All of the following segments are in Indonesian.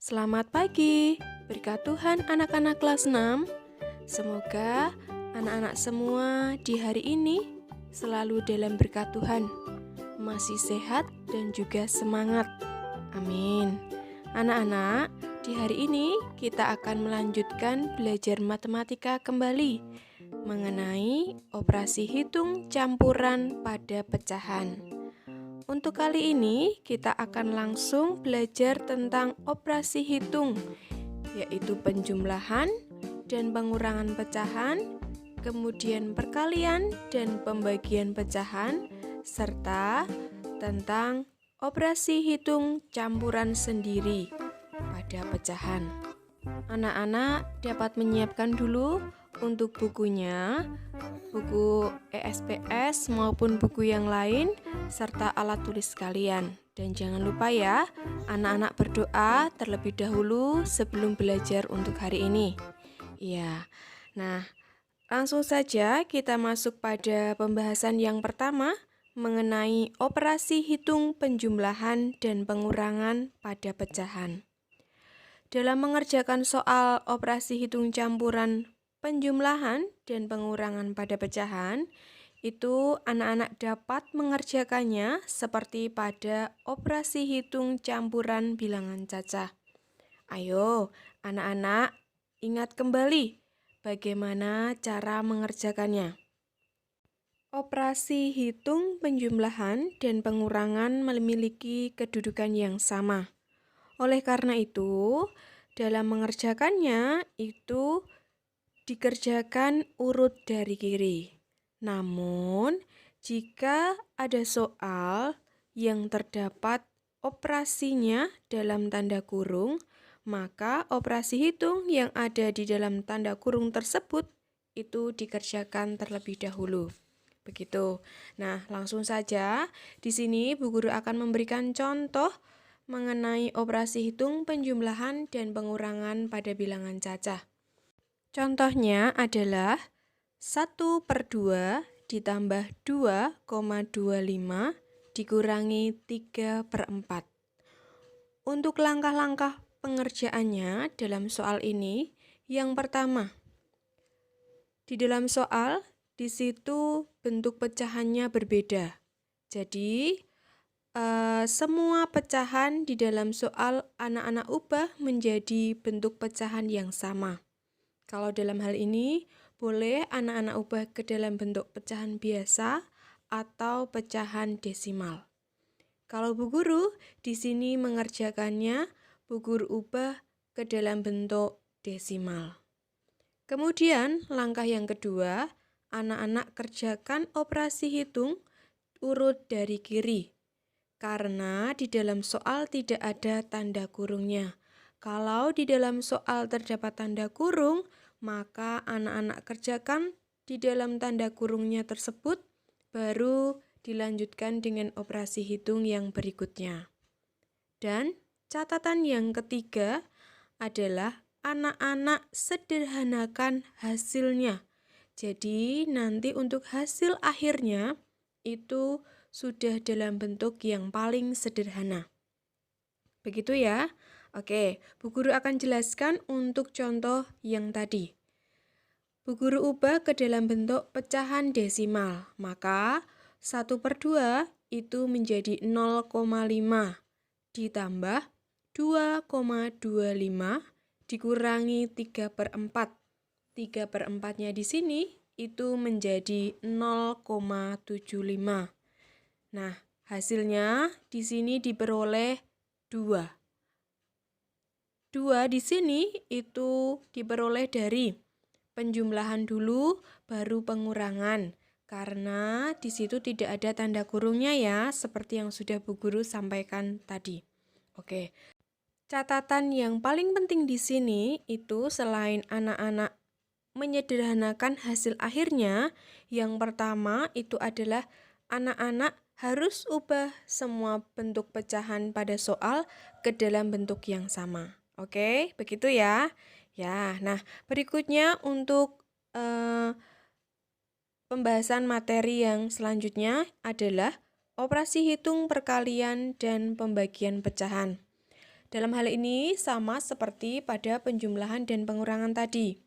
Selamat pagi, berkat Tuhan anak-anak kelas 6. Semoga anak-anak semua di hari ini selalu dalam berkat Tuhan, masih sehat dan juga semangat. Amin. Anak-anak, di hari ini kita akan melanjutkan belajar matematika kembali mengenai operasi hitung campuran pada pecahan. Untuk kali ini, kita akan langsung belajar tentang operasi hitung, yaitu penjumlahan dan pengurangan pecahan, kemudian perkalian dan pembagian pecahan, serta tentang operasi hitung campuran sendiri pada pecahan. Anak-anak dapat menyiapkan dulu untuk bukunya, buku ESPS maupun buku yang lain, serta alat tulis kalian. Dan jangan lupa ya, anak-anak berdoa terlebih dahulu sebelum belajar untuk hari ini. Ya, nah langsung saja kita masuk pada pembahasan yang pertama mengenai operasi hitung penjumlahan dan pengurangan pada pecahan. Dalam mengerjakan soal operasi hitung campuran penjumlahan dan pengurangan pada pecahan, itu anak-anak dapat mengerjakannya seperti pada operasi hitung campuran bilangan cacah. Ayo, anak-anak, ingat kembali bagaimana cara mengerjakannya. Operasi hitung penjumlahan dan pengurangan memiliki kedudukan yang sama. Oleh karena itu, dalam mengerjakannya itu dikerjakan urut dari kiri. Namun, jika ada soal yang terdapat operasinya dalam tanda kurung, maka operasi hitung yang ada di dalam tanda kurung tersebut itu dikerjakan terlebih dahulu. Begitu. Nah, langsung saja di sini Bu Guru akan memberikan contoh mengenai operasi hitung penjumlahan dan pengurangan pada bilangan cacah. Contohnya adalah 1/2 ditambah 2,25 dikurangi 3/4. Untuk langkah-langkah pengerjaannya dalam soal ini, yang pertama, di dalam soal, di situ bentuk pecahannya berbeda. Jadi, semua pecahan di dalam soal anak-anak ubah menjadi bentuk pecahan yang sama. Kalau dalam hal ini, boleh anak-anak ubah ke dalam bentuk pecahan biasa atau pecahan desimal. Kalau Bu Guru di sini mengerjakannya, Bu Guru ubah ke dalam bentuk desimal. Kemudian, langkah yang kedua, anak-anak kerjakan operasi hitung urut dari kiri. Karena di dalam soal tidak ada tanda kurungnya. Kalau di dalam soal terdapat tanda kurung, maka anak-anak kerjakan di dalam tanda kurungnya tersebut, baru dilanjutkan dengan operasi hitung yang berikutnya. Dan catatan yang ketiga adalah anak-anak sederhanakan hasilnya. Jadi nanti untuk hasil akhirnya itu sudah dalam bentuk yang paling sederhana. Begitu ya. Oke, Bu Guru akan jelaskan untuk contoh yang tadi. Bu Guru ubah ke dalam bentuk pecahan desimal. Maka 1/2 itu menjadi 0,5 ditambah 2,25 dikurangi 3/4. 3/4-nya di sini itu menjadi 0,75. Nah, hasilnya di sini diperoleh 2. 2 di sini itu diperoleh dari penjumlahan dulu baru pengurangan. Karena di situ tidak ada tanda kurungnya ya, seperti yang sudah Bu Guru sampaikan tadi. Oke. Catatan yang paling penting di sini itu selain anak-anak menyederhanakan hasil akhirnya, yang pertama itu adalah anak-anak harus ubah semua bentuk pecahan pada soal ke dalam bentuk yang sama. Oke, begitu ya. Ya, nah berikutnya untuk pembahasan materi yang selanjutnya adalah operasi hitung perkalian dan pembagian pecahan. Dalam hal ini sama seperti pada penjumlahan dan pengurangan tadi.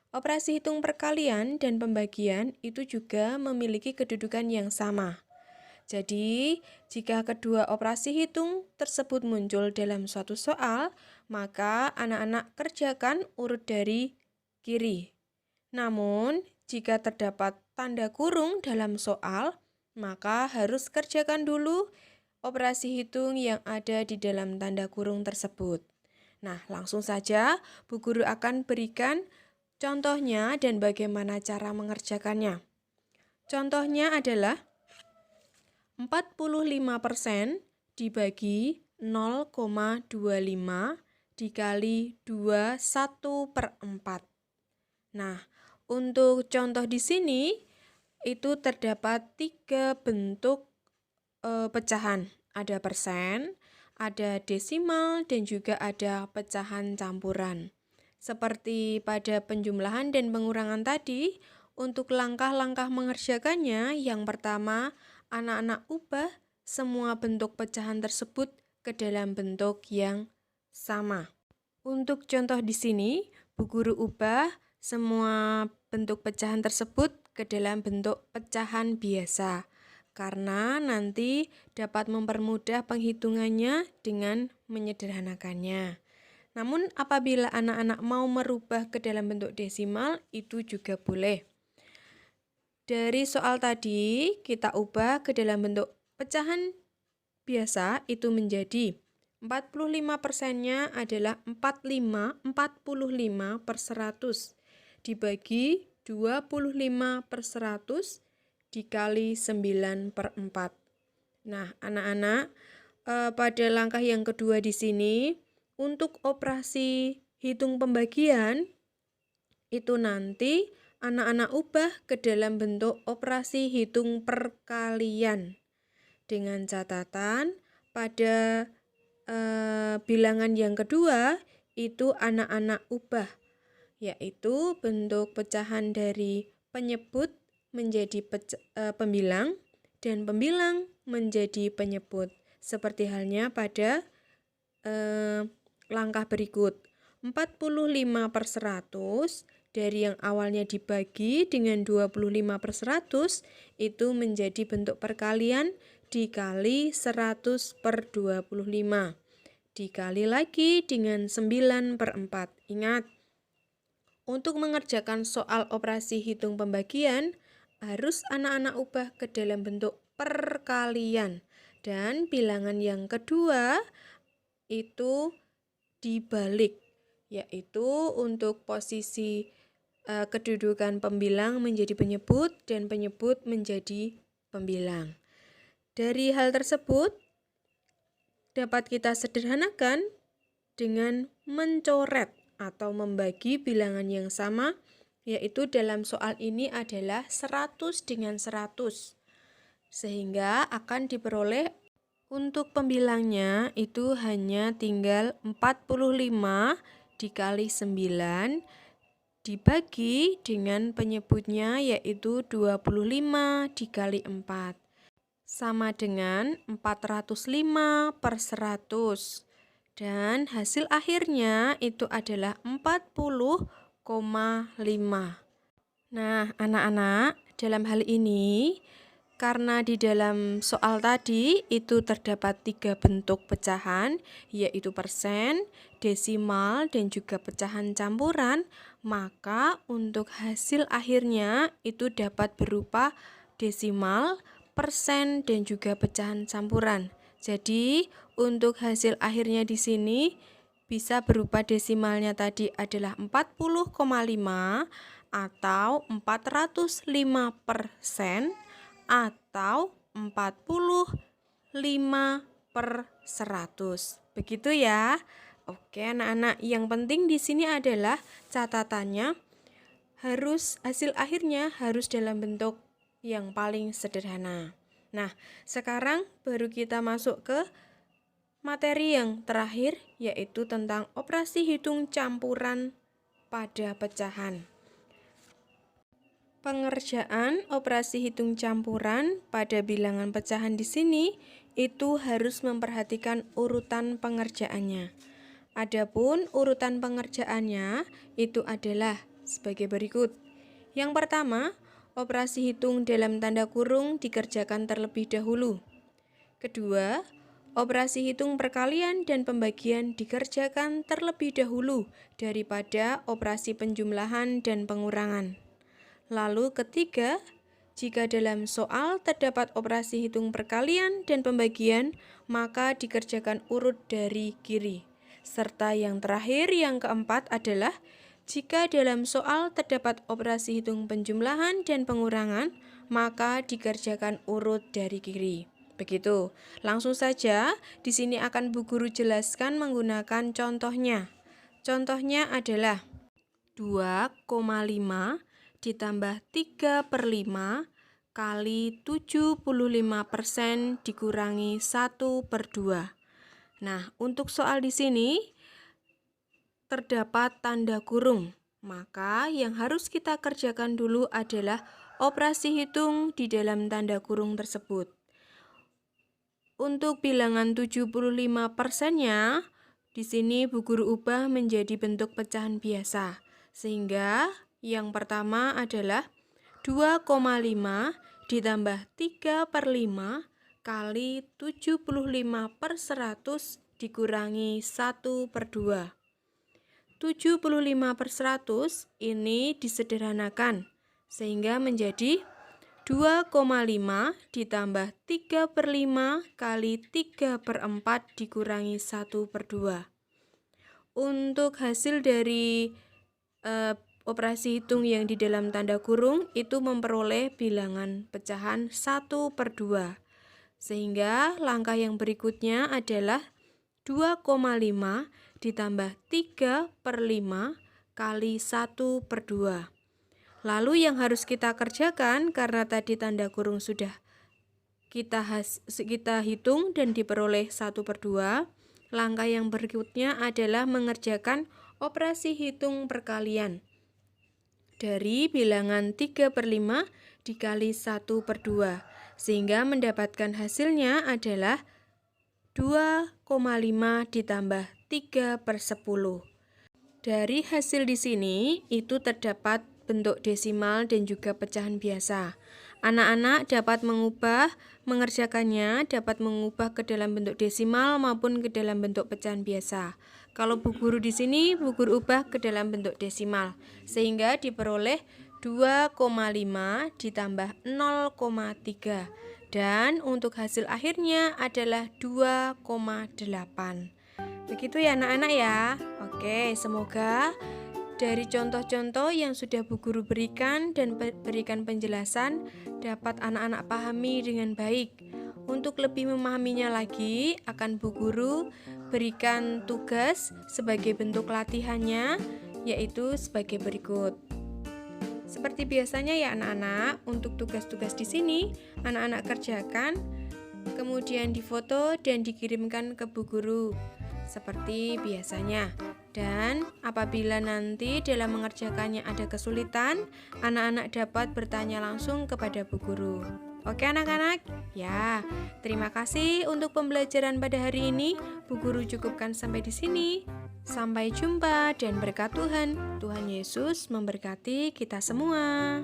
Operasi hitung perkalian dan pembagian itu juga memiliki kedudukan yang sama. Jadi, jika kedua operasi hitung tersebut muncul dalam suatu soal, maka anak-anak kerjakan urut dari kiri. Namun, jika terdapat tanda kurung dalam soal, maka harus kerjakan dulu operasi hitung yang ada di dalam tanda kurung tersebut. Nah, langsung saja Bu Guru akan berikan contohnya dan bagaimana cara mengerjakannya. Contohnya adalah 45% dibagi 0,25 dikali 21/4. Nah, untuk contoh di sini itu terdapat 3 bentuk pecahan. Ada persen, ada desimal, dan juga ada pecahan campuran. Seperti pada penjumlahan dan pengurangan tadi, untuk langkah-langkah mengerjakannya, yang pertama, anak-anak ubah semua bentuk pecahan tersebut ke dalam bentuk yang sama. Untuk contoh di sini, Bu Guru ubah semua bentuk pecahan tersebut ke dalam bentuk pecahan biasa, karena nanti dapat mempermudah penghitungannya dengan menyederhanakannya. Namun apabila anak-anak mau merubah ke dalam bentuk desimal, itu juga boleh. Dari soal tadi, kita ubah ke dalam bentuk pecahan biasa, itu menjadi 45%-nya adalah 45/100 dibagi 25/100 dikali 9/4. Nah, anak-anak, pada langkah yang kedua di sini, untuk operasi hitung pembagian, itu nanti anak-anak ubah ke dalam bentuk operasi hitung perkalian. Dengan catatan, pada bilangan yang kedua, itu anak-anak ubah, yaitu bentuk pecahan dari penyebut menjadi pembilang dan pembilang menjadi penyebut. Seperti halnya pada langkah berikut. 45/100 dari yang awalnya dibagi dengan 25/100 itu menjadi bentuk perkalian dikali 100/25. Dikali lagi dengan 9/4. Ingat, untuk mengerjakan soal operasi hitung pembagian, harus anak-anak ubah ke dalam bentuk perkalian. Dan bilangan yang kedua itu dibalik, yaitu untuk posisi kedudukan pembilang menjadi penyebut dan penyebut menjadi pembilang. Dari hal tersebut dapat kita sederhanakan dengan mencoret atau membagi bilangan yang sama, yaitu dalam soal ini adalah 100 dengan 100. Sehingga akan diperoleh untuk pembilangnya itu hanya tinggal 45 dikali 9 dibagi dengan penyebutnya yaitu 25 dikali 4. Sama dengan 405/100. Dan hasil akhirnya itu adalah 40,5. Nah, anak-anak, dalam hal ini karena di dalam soal tadi itu terdapat 3 bentuk pecahan, yaitu persen, desimal, dan juga pecahan campuran, maka untuk hasil akhirnya itu dapat berupa desimal, persen, dan juga pecahan campuran. Jadi, untuk hasil akhirnya di sini bisa berupa desimalnya tadi adalah 40,5 atau 405% atau 45/100. Begitu ya. Oke, anak-anak, yang penting di sini adalah catatannya hasil akhirnya harus dalam bentuk yang paling sederhana. Nah, sekarang baru kita masuk ke materi yang terakhir, yaitu tentang operasi hitung campuran pada pecahan. Pengerjaan operasi hitung campuran pada bilangan pecahan di sini itu harus memperhatikan urutan pengerjaannya. Adapun urutan pengerjaannya itu adalah sebagai berikut. Yang pertama, operasi hitung dalam tanda kurung dikerjakan terlebih dahulu. Kedua, operasi hitung perkalian dan pembagian dikerjakan terlebih dahulu daripada operasi penjumlahan dan pengurangan. Lalu ketiga, jika dalam soal terdapat operasi hitung perkalian dan pembagian, maka dikerjakan urut dari kiri. Serta yang terakhir, yang keempat adalah jika dalam soal terdapat operasi hitung penjumlahan dan pengurangan, maka dikerjakan urut dari kiri. Begitu. Langsung saja, di sini akan Bu Guru jelaskan menggunakan contohnya. Contohnya adalah 2,5 ditambah 3/5 kali 75% dikurangi 1/2. Nah, untuk soal di sini terdapat tanda kurung. Maka yang harus kita kerjakan dulu adalah operasi hitung di dalam tanda kurung tersebut. Untuk bilangan 75%-nya, di sini Bu Guru ubah menjadi bentuk pecahan biasa. Sehingga yang pertama adalah 2,5 ditambah 3/5 kali 75/100 dikurangi 1/2. 75/100 ini disederhanakan sehingga menjadi 2,5 ditambah 3/5 kali 3/4 dikurangi 1/2. Untuk hasil dari operasi hitung yang di dalam tanda kurung itu memperoleh bilangan pecahan 1/2. Sehingga langkah yang berikutnya adalah 2,5 ditambah 3/5 kali 1/2. Lalu yang harus kita kerjakan karena tadi tanda kurung sudah kita hitung dan diperoleh 1/2, langkah yang berikutnya adalah mengerjakan operasi hitung perkalian. Dari bilangan 3/5 dikali 1/2, sehingga mendapatkan hasilnya adalah 2,5 ditambah 3/10. Dari hasil di sini itu terdapat bentuk desimal dan juga pecahan biasa. Anak-anak dapat mengerjakannya dapat mengubah ke dalam bentuk desimal maupun ke dalam bentuk pecahan biasa. Kalau Bu Guru di sini, Bu Guru ubah ke dalam bentuk desimal sehingga diperoleh 2,5 ditambah 0,3 dan untuk hasil akhirnya adalah 2,8. Begitu ya anak-anak ya. Oke, semoga dari contoh-contoh yang sudah Bu Guru berikan dan berikan penjelasan dapat anak-anak pahami dengan baik. Untuk lebih memahaminya lagi, akan Bu Guru berikan tugas sebagai bentuk latihannya, yaitu sebagai berikut. Seperti biasanya ya anak-anak, untuk tugas-tugas di sini anak-anak kerjakan, kemudian difoto dan dikirimkan ke Bu Guru seperti biasanya. Dan apabila nanti dalam mengerjakannya ada kesulitan, anak-anak dapat bertanya langsung kepada Bu Guru. Oke anak-anak? Ya, terima kasih untuk pembelajaran pada hari ini. Bu Guru cukupkan sampai di sini. Sampai jumpa dan berkat Tuhan. Tuhan Yesus memberkati kita semua.